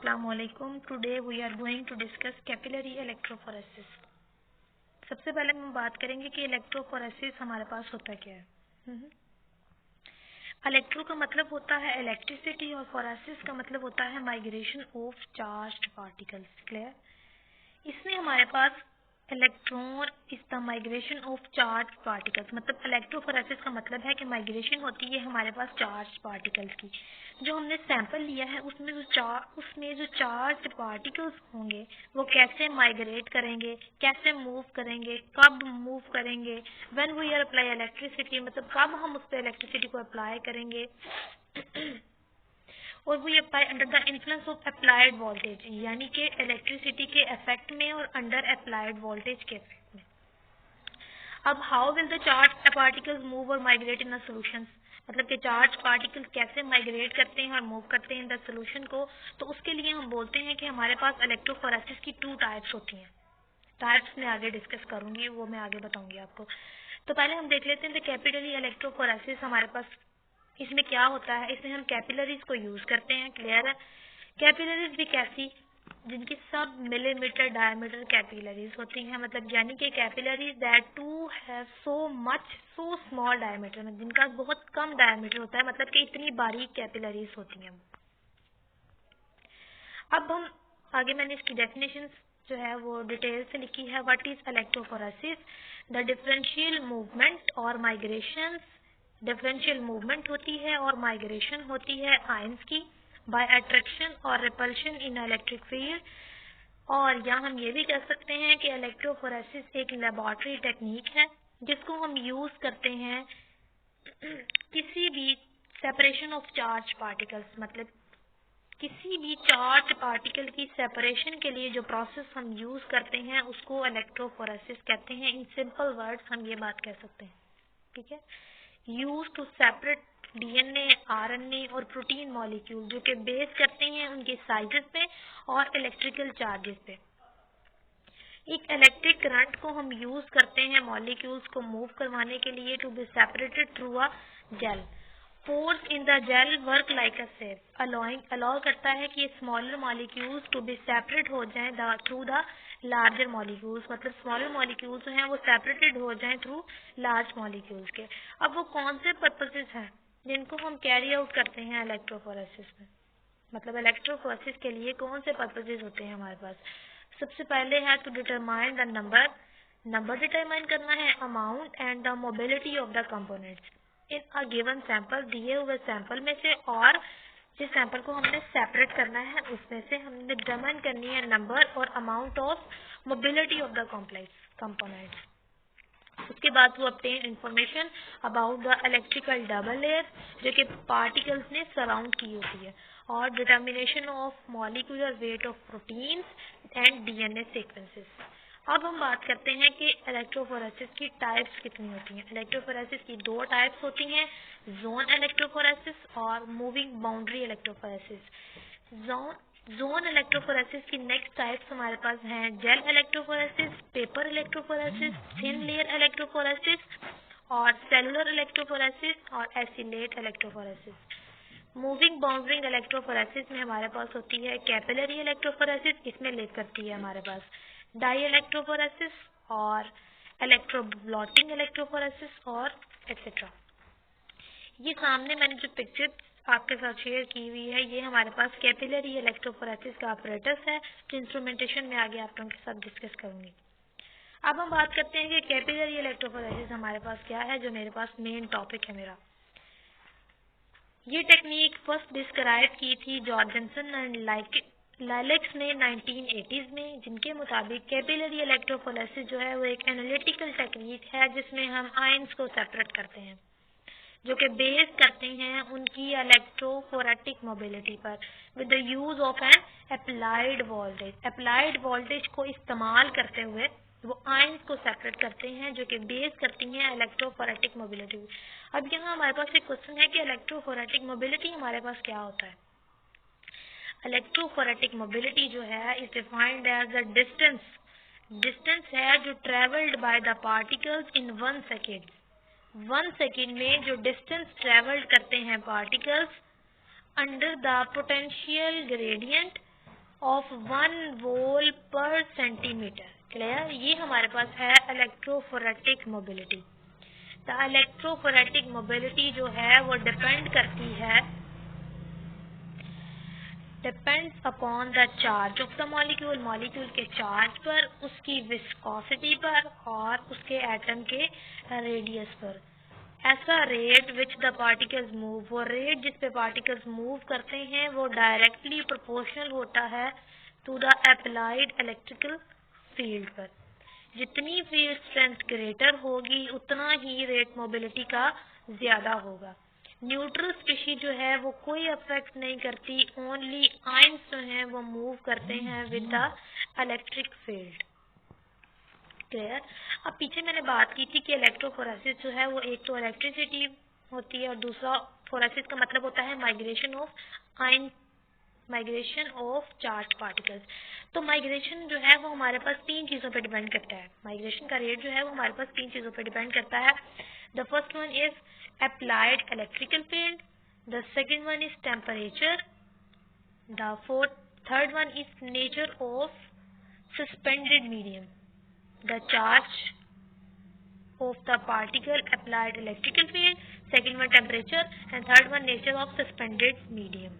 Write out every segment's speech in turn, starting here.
Assalamualaikum. Today we are going to discuss capillary electrophoresis. सबसे पहले हम बात करेंगे कि इलेक्ट्रोफोरेसिस हमारे पास होता क्या है। इलेक्ट्रो का मतलब होता है इलेक्ट्रिसिटी और फोरेसिस का मतलब होता है migration of charged particles. Clear? इसमें हमारे पास electron is the migration of charge particles, मतलब इलेक्ट्रोफोरेसिस का मतलब है कि माइग्रेशन होती है हमारे पास चार्ज पार्टिकल्स की। जो हमने सैंपल लिया है उसमें जो चार्ज पार्टिकल्स होंगे वो कैसे माइग्रेट करेंगे, कैसे मूव करेंगे, कब मूव करेंगे, when we are apply electricity, मतलब कब हम उस पर इलेक्ट्रिसिटी को अप्लाई करेंगे और वो apply under the influence of applied voltage, यानी कि इलेक्ट्रिसिटी के इफेक्ट में और अंडर अप्लाइड वोल्टेज के इफेक्ट में। अब how will the charge particles move और माइग्रेट इन द सॉल्यूशंस, मतलब कि चार्ज पार्टिकल्स कैसे माइग्रेट करते हैं और मूव करते हैं इन द सॉल्यूशन को, तो उसके लिए हम बोलते हैं कि हमारे पास इलेक्ट्रोफोरेसिस की 2 टाइप्स होती हैं। टाइप्स में आगे डिस्कस करूंगी, वो मैं आगे बताऊंगी आपको। तो पहले हम देख लेते हैं द कैपिलरी इलेक्ट्रोफोरेसिस हमारे पास इसमें क्या होता है। इसमें हम कैपिलरीज को यूज करते हैं। क्लियर है? कैपिलरीज भी कैसी, जिनकी सब मिलीमीटर डायमीटर कैपिलरीज होती हैं, मतलब यानी कि capillaries that too have so small diameter, में जिनका बहुत कम डायमीटर होता है, मतलब कि इतनी बारीक कैपिलरीज होती हैं। अब हम आगे मैंने इसकी डेफिनेशन जो है वो डिटेल से लिखी है। What is electrophoresis? The differential movement और माइग्रेशन, डिफरेंशियल मूवमेंट होती है और माइग्रेशन होती है आयंस की बाय अट्रैक्शन और रिपल्शन इन इलेक्ट्रिक फील्ड। और या हम ये भी कह सकते हैं कि इलेक्ट्रोफोरेसिस एक लेबोरेटरी टेक्निक है जिसको हम यूज करते हैं किसी भी सेपरेशन ऑफ चार्ज पार्टिकल्स, मतलब किसी भी चार्ज पार्टिकल की सेपरेशन के लिए जो प्रोसेस हम यूज करते हैं उसको इलेक्ट्रोफोरेसिस कहते हैं। इन सिंपल वर्ड्स हम ये बात कह सकते हैं। ठीक है? Use to separate DNA, RNA और प्रोटीन मॉलिक्यूल जो कि बेस करते हैं उनके साइजेस पे और इलेक्ट्रिकल चार्जेस पे। एक इलेक्ट्रिक करंट को हम यूज करते हैं मॉलिक्यूल्स को मूव करवाने के लिए to be separated through a gel. Force in the gel work like a sieve, allow करता है कि smaller molecules to be separate हो जाएं थ्रू द लार्जर मॉलिक्यूल्स, मतलब स्मॉलर मॉलिक्यूल्स जो हैं वो सेपरेटेड हो जाएं थ्रू लार्ज मॉलिक्यूल्स के। अब वो कौन से पर्पसेस हैं जिनको हम कैरी आउट करते हैं इलेक्ट्रोफोरेसिस में, मतलब इलेक्ट्रोफोरेसिस के लिए कौन से पर्पसेस होते हैं हमारे पास। सबसे पहले है to determine the number determine करना है, amount and the mobility of the components in a given sample, दिए हुए सैंपल में से, और जिस सैंपल को हमने सेपरेट करना है उसमें से हमने डिटरमाइन करनी है नंबर और amount of mobility of the complex components. उसके बाद वो obtain information about the electrical double layer जो कि पार्टिकल्स ने सराउंड की होती है, और determination of molecular weight of proteins and DNA sequences. अब हम बात करते हैं कि इलेक्ट्रोफोरेसिस की टाइप्स कितनी होती हैं। इलेक्ट्रोफोरेसिस की 2 टाइप्स होती हैं, जोन इलेक्ट्रोफोरेसिस और moving boundary electrophoresis. Zone electrophoresis की नेक्स्ट टाइप्स हमारे पास हैं gel electrophoresis, paper electrophoresis, thin layer electrophoresis और सेलुलर इलेक्ट्रोफोरेसिस और oscillate electrophoresis. Moving boundary electrophoresis में हमारे पास होती है कैपिलरी इलेक्ट्रोफोरेसिस, इसमें लेट करती है हमारे पास डाई इलेक्ट्रोफोरेसिस और इलेक्ट्रोब्लॉटिंग इलेक्ट्रोफोरेसिस और एक्सेट्रा। ये सामने मैंने जो पिक्चर आपके साथ शेयर की हुई है ये हमारे पास कैपिलरी इलेक्ट्रोफोरेसिस का ऑपरेटर्स है, जो इंस्ट्रूमेंटेशन में आगे आप लोगों के साथ डिस्कस करूंगी। अब हम बात करते हैं कि कैपिलरी इलेक्ट्रोफोरेसिस हमारे पास क्या है, जो मेरे पास मेन टॉपिक है मेरा। ये टेक्निक फर्स्ट डिस्क्राइब की थी जॉर्जनसन एंड लाइलेक्स ने 1980s में, जिनके मुताबिक कैपिलरी इलेक्ट्रोफोरेसिस जो है वो एक एनालिटिकल टेक्निक है जिसमें हम आयंस को सेपरेट करते हैं जो कि बेस करते हैं उनकी इलेक्ट्रोफोरेटिक मोबिलिटी पर with the use of N applied voltage. Applied voltage को इस्तेमाल करते हुए वो आयंस को सेपरेट करते हैं जो कि बेस करती हैं इलेक्ट्रोफोरेटिक मोबिलिटी। अब यहाँ हमारे पास एक क्वेश्चन है कि इलेक्ट्रोफोरेटिक मोबिलिटी हमारे पास क्या होता है। इलेक्ट्रोफोरेटिक मोबिलिटी जो है is defined as the distance है जो travelled by the particles in 1 second. 1 second में जो डिस्टेंस ट्रेवल्ड करते हैं particles under the potential gradient of 1 volt पर सेंटीमीटर। क्लियर? ये हमारे पास है electrophoretic mobility. The electrophoretic mobility जो है वो depends upon the charge of the molecule, molecule के चार्ज पर, उसकी विस्कोसिटी पर और उसके एटम के रेडियस पर। ऐसा rate which the particles move, वो रेट जिस पे पार्टिकल्स मूव करते हैं वो डायरेक्टली प्रोपोर्शनल होता है to the applied electrical field पर। जितनी फील्ड स्ट्रेंथ ग्रेटर होगी उतना ही रेट मोबिलिटी का ज्यादा होगा। न्यूट्रल स्पीशीज जो है वो कोई अफेक्ट नहीं करती, ओनली आयंस जो हैं वो मूव करते हैं with the electric field. Clear? अब पीछे मैंने बात की थी कि इलेक्ट्रोफोरेसिस जो है वो एक तो इलेक्ट्रिसिटी होती है और दूसरा फोरेसिस का मतलब होता है माइग्रेशन ऑफ चार्ज पार्टिकल्स। तो माइग्रेशन जो है वो हमारे पास 3 चीज़ों पे डिपेंड करता है। माइग्रेशन का रेट जो है वो हमारे पास 3 चीज़ों पे डिपेंड करता है। The first one is applied electrical field, the second one is temperature, the third one is nature of suspended medium. The charge of the particle, applied electrical field, second one temperature and third one nature of suspended medium.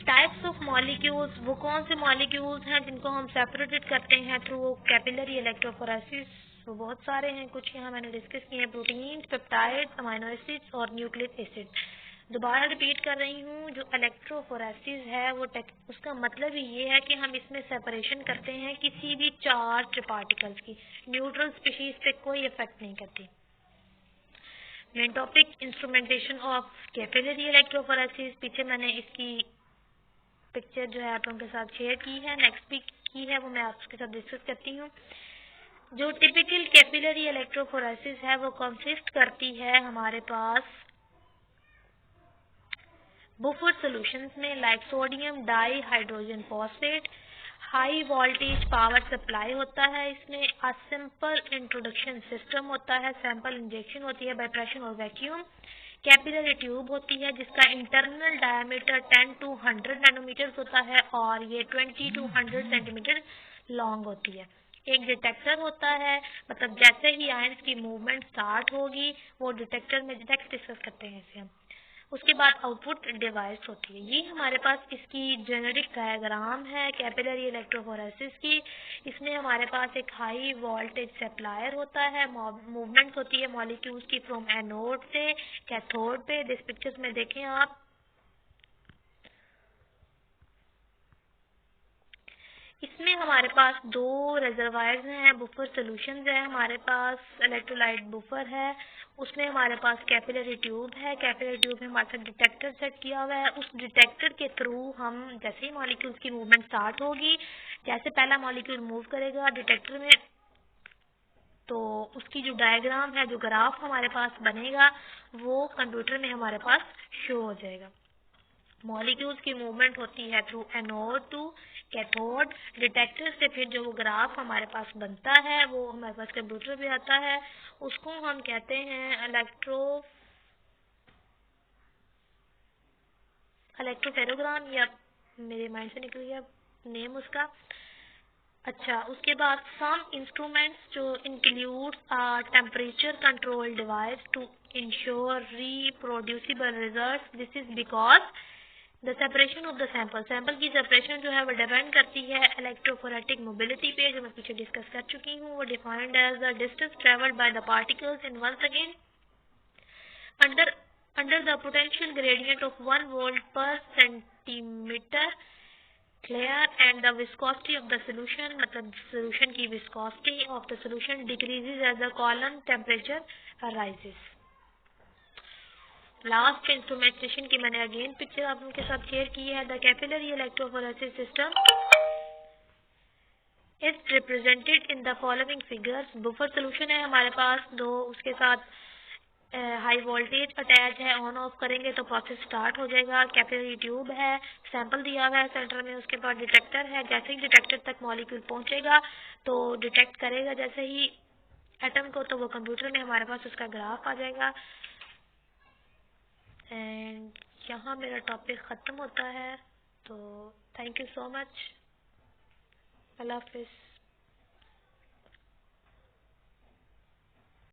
Types of molecules, वो कौन से molecules हैं जिनको हम separated करते हैं through capillary electrophoresis? वो बहुत सारे हैं, कुछ यहाँ मैंने डिस्कस किए हैं, प्रोटीन, पेप्टाइड, अमीनो एसिड्स और न्यूक्लिक एसिड। दोबारा रिपीट कर रही हूँ, जो इलेक्ट्रोफोरेसिस है वो उसका मतलब ही ये है कि हम इसमें सेपरेशन करते हैं किसी भी चार्ज पार्टिकल्स की। न्यूट्रल स्पीशीज पे कोई इफेक्ट नहीं करती। Main topic instrumentation of capillary electrophoresis, पीछे मैंने इसकी पिक्चर जो है आप लोगों के साथ शेयर की है, नेक्स्ट पिक की है, वो मैं आपके साथ डिस्कस करती हूँ। जो टिपिकल कैपिलरी इलेक्ट्रोफोरेसिस है वो कंसिस्ट करती है हमारे पास बुफर सॉल्यूशंस में, like sodium di hydrogen phosphate. High voltage power supply होता है इसमें। अ सिंपल इंट्रोडक्शन सिस्टम होता है, सैंपल इंजेक्शन होती है बाय प्रेशर और वैक्यूम। कैपिलरी ट्यूब होती है जिसका इंटरनल डायमीटर 10 to 100 नैनोमीटर होता है और ये 20 to 100 सेंटीमीटर लॉन्ग होती है। एक डिटेक्टर होता है, मतलब जैसे ही आयंस की मूवमेंट स्टार्ट होगी वो डिटेक्टर में डिटेक्ट डिस्कस करते हैं इसे हम। उसके बाद आउटपुट डिवाइस होती है। ये हमारे पास इसकी जेनेरिक डायग्राम है कैपिलरी इलेक्ट्रोफोरेसिस की। इसमें हमारे पास एक हाई वोल्टेज सप्लायर होता है, मूवमेंट होती है मॉलिक्यूल्स की फ्रॉम एनोड से कैथोड पे। दिस पिक्चर्स में देखें आप, इसमें हमारे पास 2 रिजर्वायर्स हैं, बुफर सॉल्यूशंस है, हमारे पास इलेक्ट्रोलाइट बुफर है, उसमें हमारे पास कैपिलरी ट्यूब है। कैपिलरी ट्यूब में हमारे साथ डिटेक्टर सेट किया हुआ है। उस डिटेक्टर के थ्रू हम जैसे ही मॉलिक्यूल्स की मूवमेंट स्टार्ट होगी, जैसे पहला मॉलिक्यूल मूव करेगा डिटेक्टर में, तो उसकी जो डायग्राम है, जो ग्राफ हमारे पास बनेगा वो कंप्यूटर में हमारे पास शो हो जाएगा। मॉलिक्यूल्स की मूवमेंट होती है through anode to cathode. Detector से फिर जो वो ग्राफ हमारे पास बनता है वो हमारे पास कंप्यूटर पे आता है, उसको हम कहते हैं इलेक्ट्रोफेरोग्राम, या मेरे माइंड से निकल गया नेम उसका। अच्छा, उसके बाद सम इंस्ट्रूमेंट्स जो includes temperature control device to ensure reproducible results. This is because the separation of the sample की सेपरेशन जो है वो डिपेंड करती है इलेक्ट्रोफोरेटिक मोबिलिटी पे, जो मैं पीछे डिस्कस कर चुकी हूँ। वो defined as the distance travelled by the particles in once again under the potential gradient of 1 volt per centimetre. Clear? And the viscosity of the solution, मतलब सोल्यूशन की viscosity of the solution decreases as the column temperature rises. Last instrumentation की मैंने again picture आप उनके साथ share की है। The capillary electrophoresis system is represented in the following figures. Buffer solution है हमारे पास 2, उसके साथ हाई वोल्टेज अटैच है, ऑन ऑफ करेंगे तो प्रोसेस स्टार्ट हो जाएगा। कैपिलरी ट्यूब है, सैंपल दिया हुआ है सेंटर में, उसके बाद डिटेक्टर है। जैसे ही डिटेक्टर तक मॉलिक्यूल पहुंचेगा तो डिटेक्ट करेगा जैसे ही एटम को, तो वो कंप्यूटर में हमारे पास उसका ग्राफ आ जाएगा। एंड यहाँ मेरा टॉपिक ख़त्म होता है, तो thank thank you so much. अल्लाह हाफिज़।